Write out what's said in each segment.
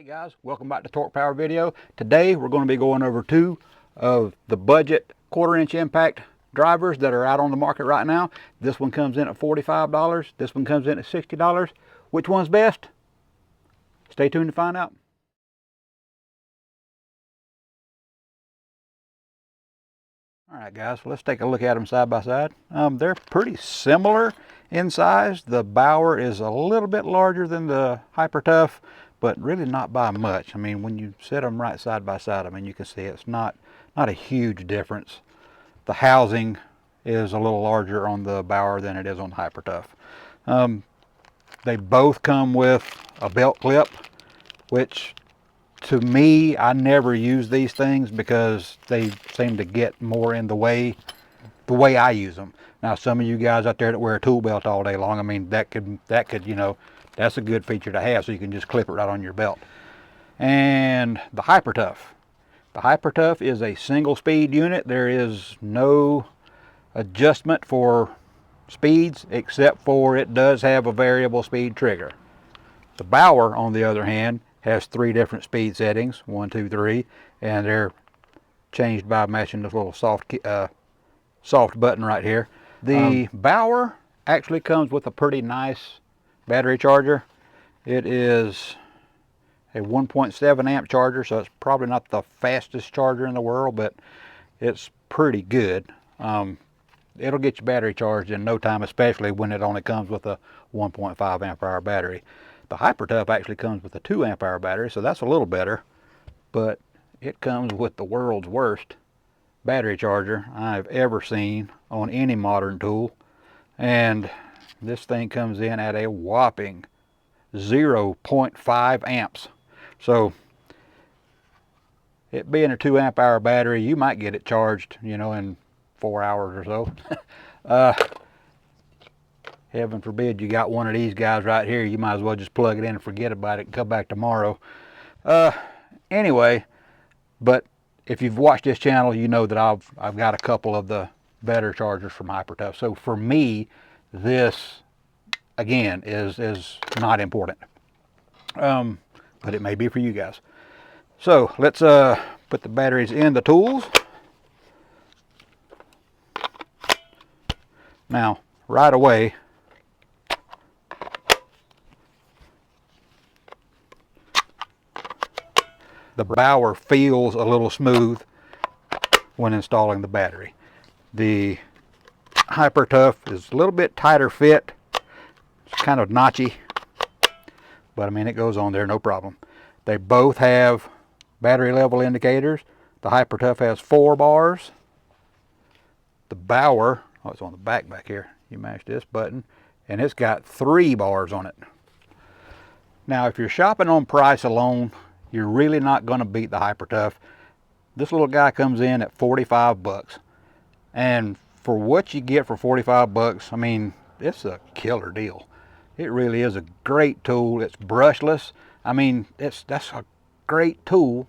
Hey guys, welcome back to TorquePowerVideo. Today we're going to be going over two of the budget 1/4-inch impact drivers that are out on the market right now. This one comes in at $45. This one comes in at $60. Which one's best? Stay tuned to find out. Alright guys, so let's take a look at them side by side. They're pretty similar in size. The Bauer is a little bit larger than the Hyper Tough, but really not by much. I mean, when you set them right side by side, I mean, you can see it's not a huge difference. The housing is a little larger on the Bauer than it is on the Hyper Tough. They both come with a belt clip, which to me, I never use these things because they seem to get more in the way I use them. Now, some of you guys out there that wear a tool belt all day long, I mean, that could, you know, that's a good feature to have, so you can just clip it right on your belt. And the Hyper Tough. The Hyper Tough is a single speed unit. There is no adjustment for speeds, except for it does have a variable speed trigger. The Bauer, on the other hand, has 3 different speed settings, 1, 2, 3, and they're changed by mashing this little soft button right here. The Bauer actually comes with a pretty nice battery charger. It is a 1.7 amp charger, so it's probably not the fastest charger in the world, but it's pretty good. It'll get your battery charged in no time, especially when it only comes with a 1.5 amp hour battery. The Hyper Tough actually comes with a 2 amp hour battery, so that's a little better, but it comes with the world's worst battery charger I've ever seen on any modern tool. And this thing comes in at a whopping 0.5 amps. So it being a 2 amp hour battery, you might get it charged, you know, in 4 hours or so. Heaven forbid you got one of these guys right here. You might as well just plug it in and forget about it and come back tomorrow. Anyway, but if you've watched this channel, you know that I've got a couple of the better chargers from Hyper Tough. So for me, this again is not important, but it may be for you guys. So let's put the batteries in the tools. Now, right away, the Bauer feels a little smooth when installing the battery. The Hyper Tough is a little bit tighter fit. It's kind of notchy, but I mean, it goes on there no problem. They both have battery level indicators. The Hyper Tough has 4 bars. The Bauer, oh, it's on the back here. You mash this button, and it's got 3 bars on it. Now, if you're shopping on price alone, you're really not going to beat the Hyper Tough. This little guy comes in at 45 bucks. And for what you get for 45 bucks, I mean, it's a killer deal. It really is a great tool. It's brushless. I mean, that's a great tool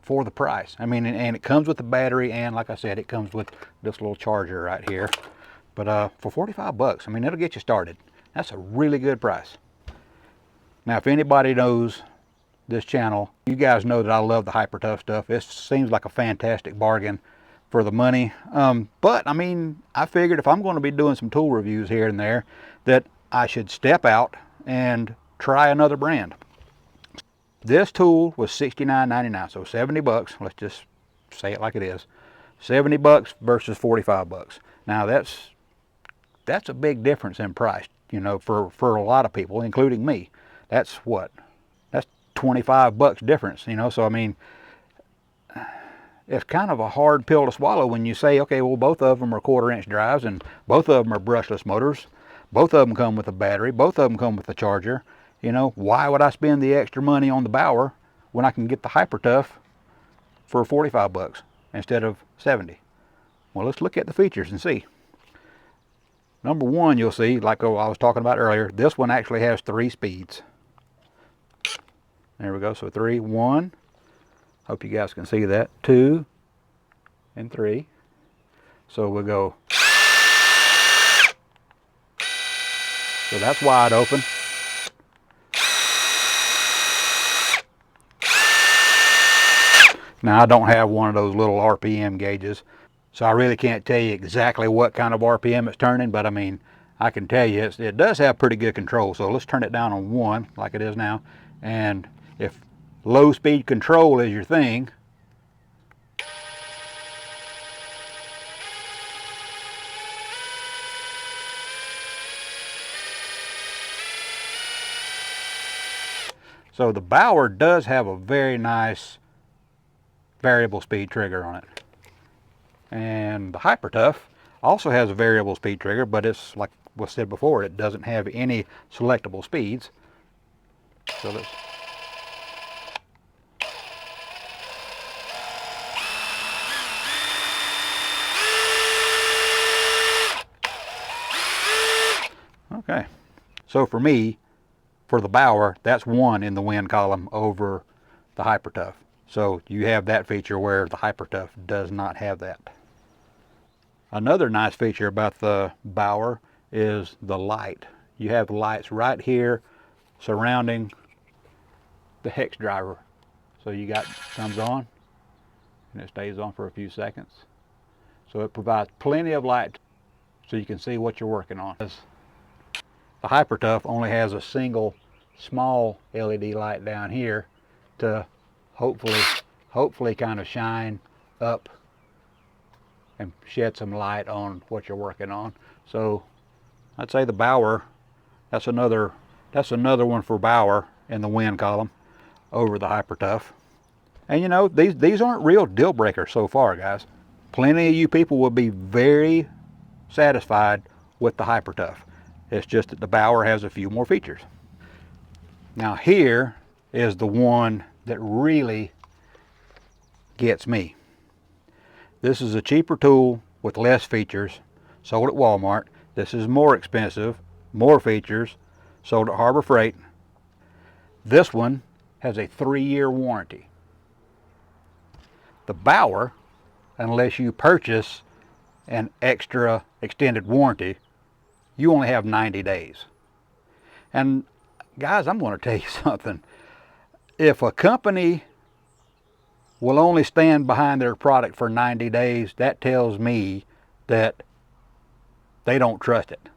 for the price. I mean, and it comes with the battery, and like I said, it comes with this little charger right here. But for 45 bucks, I mean, it'll get you started. That's a really good price. Now, if anybody knows this channel, you guys know that I love the Hyper Tough stuff. It seems like a fantastic bargain for the money. But I mean, I figured if I'm going to be doing some tool reviews here and there, that I should step out and try another brand. This tool was $69.99, so 70 bucks. Let's just say it like it is. 70 bucks versus 45 bucks. Now that's a big difference in price, you know, for a lot of people, including me. That's what? That's 25 bucks difference, you know. So I mean, it's kind of a hard pill to swallow when you say, okay, well, both of them are 1/4-inch drives and both of them are brushless motors. Both of them come with a battery. Both of them come with a charger. You know, why would I spend the extra money on the Bauer when I can get the Hyper Tough for 45 bucks instead of 70? Well, let's look at the features and see. Number one, you'll see, like I was talking about earlier, this one actually has 3 speeds. There we go. So 3, 1. Hope you guys can see that. 2 and 3. So we'll go. So that's wide open. Now I don't have one of those little RPM gauges, so I really can't tell you exactly what kind of RPM it's turning, but I mean, I can tell you it does have pretty good control. So let's turn it down on 1 like it is now, and if low speed control is your thing, so the Bauer does have a very nice variable speed trigger on it. And the Hyper Tough also has a variable speed trigger, but it's like was said before, it doesn't have any selectable speeds. So let's okay. So for me, for the Bauer, that's 1 in the wind column over the Hyper Tough. So you have that feature where the Hyper Tough does not have that. Another nice feature about the Bauer is the light. You have lights right here surrounding the hex driver. So you got comes on and it stays on for a few seconds. So it provides plenty of light so you can see what you're working on. The Hyper Tough only has a single small LED light down here to hopefully kind of shine up and shed some light on what you're working on. So I'd say the Bauer, that's another one for Bauer in the wind column over the Hyper Tough. And you know, these aren't real deal breakers so far, guys. Plenty of you people will be very satisfied with the Hyper Tough. It's just that the Bauer has a few more features. Now here is the one that really gets me. This is a cheaper tool with less features, sold at Walmart. This is more expensive, more features, sold at Harbor Freight. This one has a 3-year warranty. The Bauer, unless you purchase an extra extended warranty, you only have 90 days. And guys, I'm going to tell you something. If a company will only stand behind their product for 90 days, that tells me that they don't trust it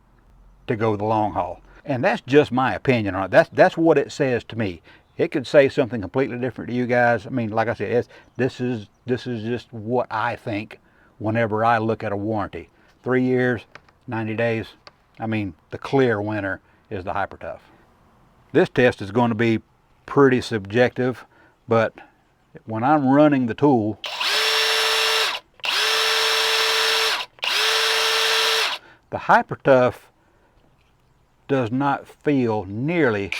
to go the long haul. And that's just my opinion on it. That's what it says to me. It could say something completely different to you guys. I mean, like I said, this is just what I think whenever I look at a warranty. 3 years, 90 days. I mean, the clear winner is the Hyper Tough. This test is going to be pretty subjective, but when I'm running the tool, the Hyper Tough does not feel nearly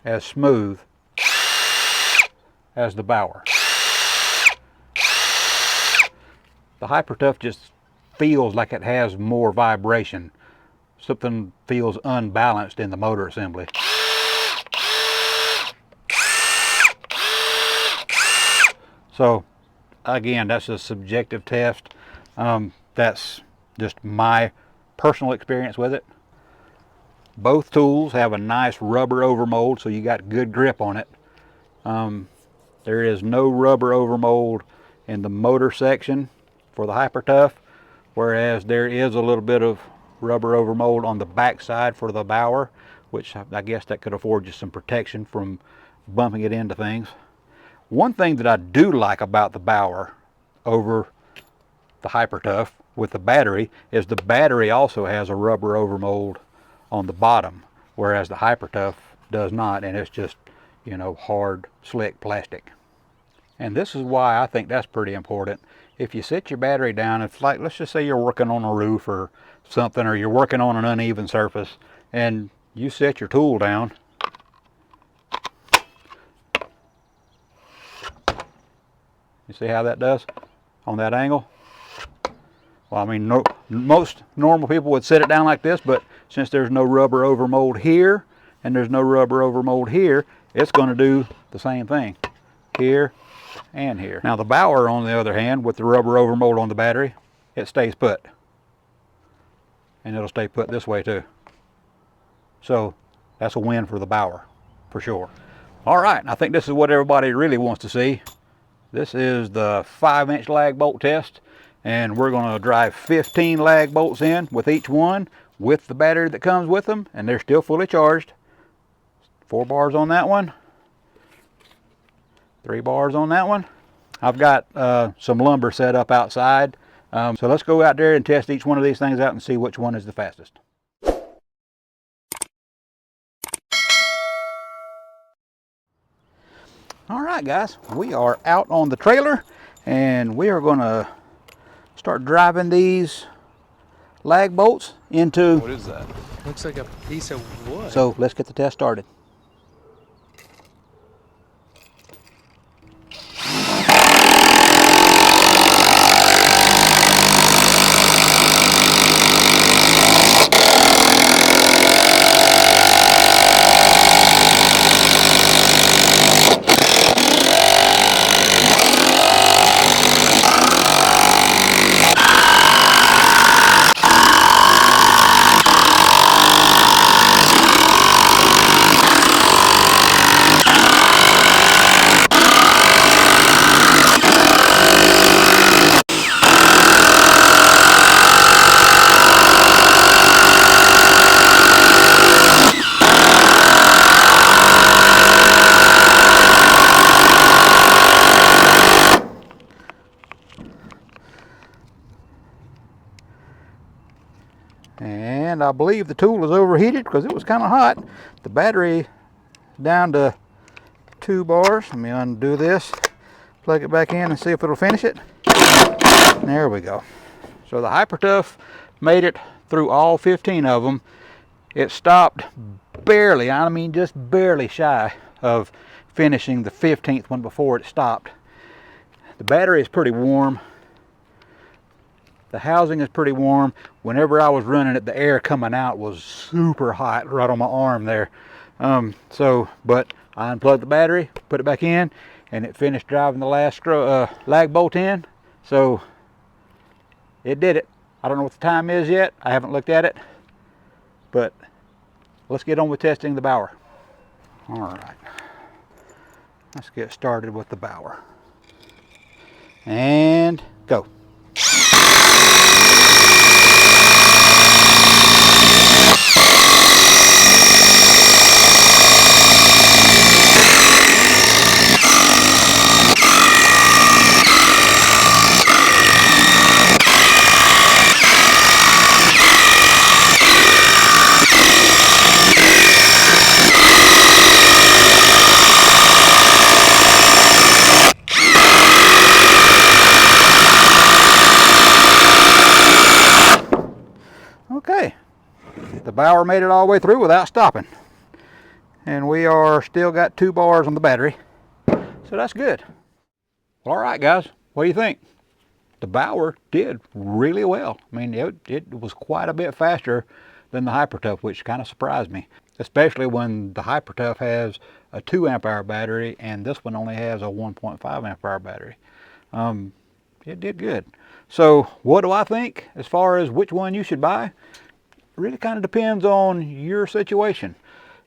as smooth as the Bauer. The Hyper Tough just feels like it has more vibration. Something feels unbalanced in the motor assembly. So again, that's a subjective test. That's just my personal experience with it. Both tools have a nice rubber overmold, so you got good grip on it. There is no rubber overmold in the motor section for the Hyper Tough, whereas there is a little bit of rubber overmold on the back side for the Bauer, which I guess that could afford you some protection from bumping it into things. One thing that I do like about the Bauer over the Hyper Tough with the battery is the battery also has a rubber overmold on the bottom, whereas the Hyper Tough does not, and it's just, you know, hard, slick plastic. And this is why I think that's pretty important. If you set your battery down, if, like, let's just say you're working on a roof or something, or you're working on an uneven surface, and you set your tool down, you see how that does on that angle? Well, I mean, most normal people would set it down like this, but since there's no rubber overmold here and there's no rubber overmold here, it's going to do the same thing here and here. Now the Bauer, on the other hand, with the rubber overmold on the battery, it stays put. And it'll stay put this way too. So that's a win for the Bauer, for sure. All right, I think this is what everybody really wants to see. This is the 5-inch lag bolt test, and we're going to drive 15 lag bolts in with each one with the battery that comes with them, and they're still fully charged. 4 bars on that one, 3 bars on that one. I've got some lumber set up outside, so let's go out there and test each one of these things out and see which one is the fastest. All right, guys, we are out on the trailer, and we are going to start driving these lag bolts into... What is that? Looks like a piece of wood. So let's get the test started. And I believe the tool is overheated because it was kind of hot. The battery down to 2 bars. Let me undo this, plug it back in and see if it'll finish it. There we go. So the Hyper-Tough made it through all 15 of them. It stopped barely, I mean just barely shy of finishing the 15th one before it stopped. The battery is pretty warm. The housing is pretty warm. Whenever I was running it, the air coming out was super hot right on my arm there. But I unplugged the battery, put it back in, and it finished driving the last lag bolt in. So it did it. I don't know what the time is yet. I haven't looked at it. But let's get on with testing the Bauer. All right. Let's get started with the Bauer. And go. Okay, the Bauer made it all the way through without stopping. And we are still got 2 bars on the battery. So that's good. Well, all right, guys, what do you think? The Bauer did really well. I mean, it was quite a bit faster than the Hyper-Tough, which kind of surprised me. Especially when the Hyper-Tough has a 2 amp hour battery and this one only has a 1.5 amp hour battery. It did good. So what do I think as far as which one you should buy? It really kind of depends on your situation.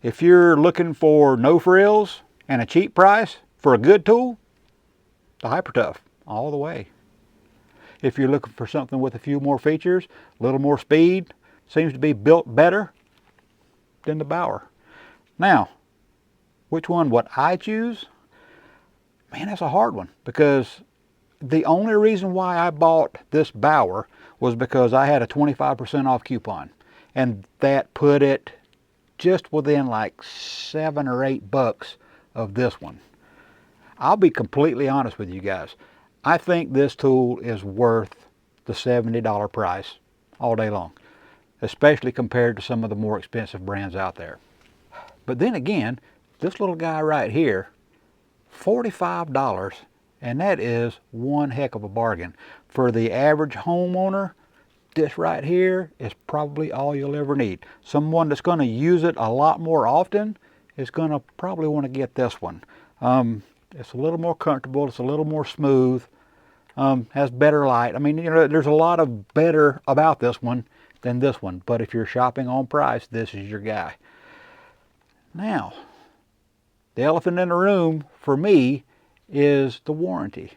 If you're looking for no frills and a cheap price for a good tool, the Hyper-Tough all the way. If you're looking for something with a few more features, a little more speed, seems to be built better, then the Bauer. Now, which one would I choose? Man, that's a hard one, because the only reason why I bought this Bauer was because I had a 25% off coupon, and that put it just within like $7 or $8 of this one. I'll be completely honest with you guys. I think this tool is worth the $70 price all day long, especially compared to some of the more expensive brands out there. But then again, this little guy right here, $45, and that is one heck of a bargain. For the average homeowner, this right here is probably all you'll ever need. Someone that's going to use it a lot more often is going to probably want to get this one. It's a little more comfortable, it's a little more smooth, has better light. I mean, you know, there's a lot of better about this one than this one. But if you're shopping on price, this is your guy. Now, the elephant in the room for me is the warranty.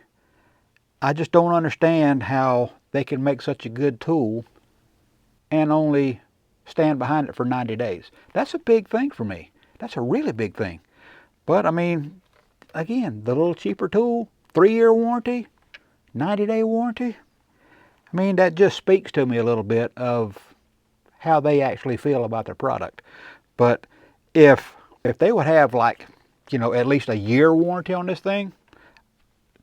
I just don't understand how they can make such a good tool and only stand behind it for 90 days. That's a big thing for me. That's a really big thing. But I mean, again, the little cheaper tool, 3-year warranty, 90-day warranty. I mean, that just speaks to me a little bit of how they actually feel about their product. But if they would have, like, you know, at least a year warranty on this thing,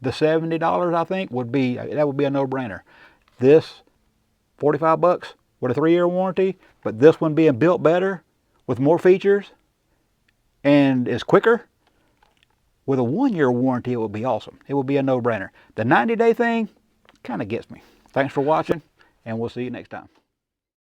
the $70 I think would be a no-brainer. This $45 with a 3-year warranty, but this one being built better with more features and is quicker, with a 1-year warranty, it would be awesome. It would be a no-brainer. The 90-day thing kind of gets me. Thanks for watching, and we'll see you next time.